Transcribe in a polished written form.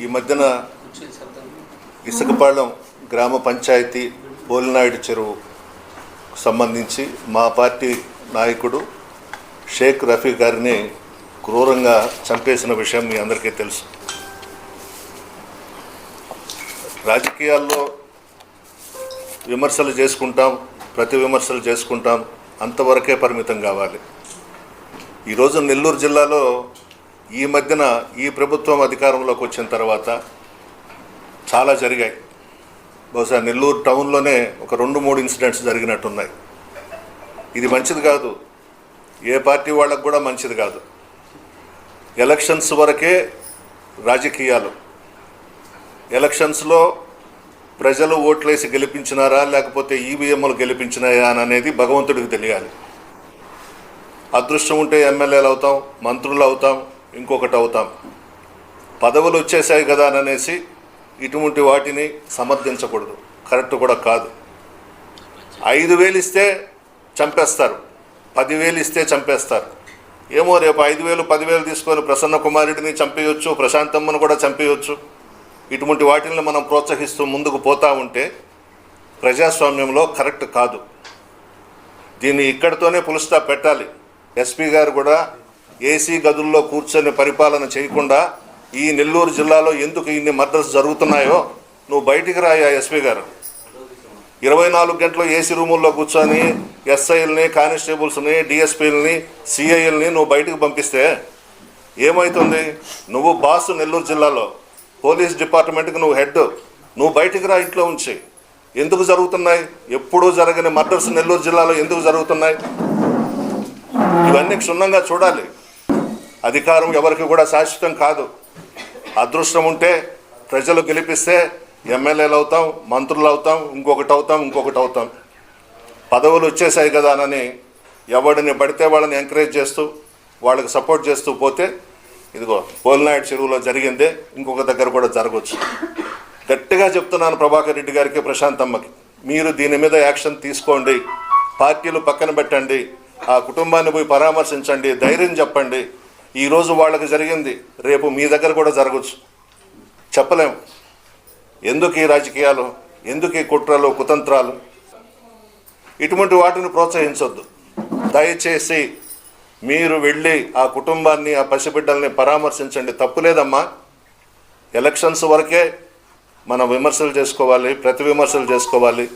ఈ మధ్యన ఇసుకపాళెం గ్రామ పంచాయతీ పోలినాయుడు చెరువు సంబంధించి మా పార్టీ నాయకుడు షేక్ రఫీ గారిని క్రూరంగా చంపేసిన విషయం మీ అందరికీ తెలుసు. రాజకీయాల్లో విమర్శలు చేసుకుంటాం, ప్రతి విమర్శలు చేసుకుంటాం, అంతవరకే పరిమితం కావాలి. ఈరోజు నెల్లూరు జిల్లాలో ఈ మధ్యన ఈ ప్రభుత్వం అధికారంలోకి వచ్చిన తర్వాత చాలా జరిగాయి. బహుశా నెల్లూరు టౌన్లోనే ఒక 2-3 ఇన్సిడెంట్స్ జరిగినట్టున్నాయి. ఇది మంచిది కాదు, ఏ పార్టీ వాళ్ళకు కూడా మంచిది కాదు. ఎలక్షన్స్ వరకే రాజకీయాలు. ఎలక్షన్స్లో ప్రజలు ఓట్లేసి గెలిపించినారా లేకపోతే ఈవీఎంలు గెలిపించినాయా అనేది భగవంతుడికి తెలియాలి. అదృష్టం ఉంటే ఎమ్మెల్యేలు అవుతాం, మంత్రులు అవుతాం, ఇంకొకటి అవుతాం. పదవులు వచ్చేసాయి కదా అనేసి ఇటువంటి వాటిని సమర్థించకూడదు, కరెక్ట్ కూడా కాదు. 5,000 ఇస్తే చంపేస్తారు, 10,000 ఇస్తే చంపేస్తారు. ఏమో రేపు 5,000 10,000 తీసుకొని ప్రసన్న కుమారుడిని చంపేయచ్చు, ప్రశాంతమ్మను కూడా చంపేయచ్చు. ఇటువంటి వాటిని మనం ప్రోత్సహిస్తూ ముందుకు పోతూ ఉంటే ప్రజాస్వామ్యంలో కరెక్ట్ కాదు. దీన్ని ఇక్కడితోనే ఫుల్ స్టాప్ పెట్టాలి. ఎస్పీ గారు కూడా ఏసీ గదుల్లో కూర్చొని పరిపాలన చేయకుండా ఈ నెల్లూరు జిల్లాలో ఎందుకు ఇన్ని మర్డర్స్ జరుగుతున్నాయో నువ్వు బయటికి రాయా ఎస్పీ గారు. 24 గంటలు ఏసీ రూముల్లో కూర్చొని ఎస్ఐల్ని, కానిస్టేబుల్స్ని, డిఎస్పీలని, సిఐల్ని నువ్వు బయటకు పంపిస్తే ఏమవుతుంది? నువ్వు బాసు నెల్లూరు జిల్లాలో, పోలీస్ డిపార్ట్మెంట్కి నువ్వు హెడ్, నువ్వు బయటికి రా, ఇంట్లో ఉంచి. ఎందుకు జరుగుతున్నాయి? ఎప్పుడూ జరగని మర్డర్స్ నెల్లూరు జిల్లాలో ఎందుకు జరుగుతున్నాయి? ఇవన్నీ క్షుణ్ణంగా చూడాలి. అధికారం ఎవరికి కూడా శాశ్వతం కాదు. అదృష్టం ఉంటే ప్రజలు గెలిపిస్తే ఎమ్మెల్యేలు అవుతాం, మంత్రులు అవుతాం, ఇంకొకటి అవుతాం. పదవులు వచ్చేసాయి కదా అని ఎవడిని పడితే వాళ్ళని ఎంకరేజ్ చేస్తూ వాళ్ళకి సపోర్ట్ చేస్తూ పోతే ఇదిగో పోలినాయుడు చెరువులో జరిగిందే ఇంకొక దగ్గర కూడా జరగవచ్చు. గట్టిగా చెప్తున్నాను ప్రభాకర్ రెడ్డి గారికి, ప్రశాంతమ్మకి, మీరు దీని మీద యాక్షన్ తీసుకోండి. పార్టీలు పక్కన పెట్టండి, ఆ కుటుంబాన్ని పోయి పరామర్శించండి, ధైర్యం చెప్పండి. ఈరోజు వాళ్ళకి జరిగింది రేపు మీ దగ్గర కూడా జరగచ్చు, చెప్పలేం. ఎందుకు ఈ రాజకీయాలు, ఎందుకు ఈ కుట్రలు, కుతంత్రాలు? ఇటువంటి వాటిని ప్రోత్సహించొద్దు. దయచేసి మీరు వెళ్ళి ఆ కుటుంబాన్ని, ఆ పసిబిడ్డల్ని పరామర్శించండి, తప్పులేదమ్మా. ఎలక్షన్స్ వరకే మనం విమర్శలు చేసుకోవాలి, ప్రతి విమర్శలు చేసుకోవాలి.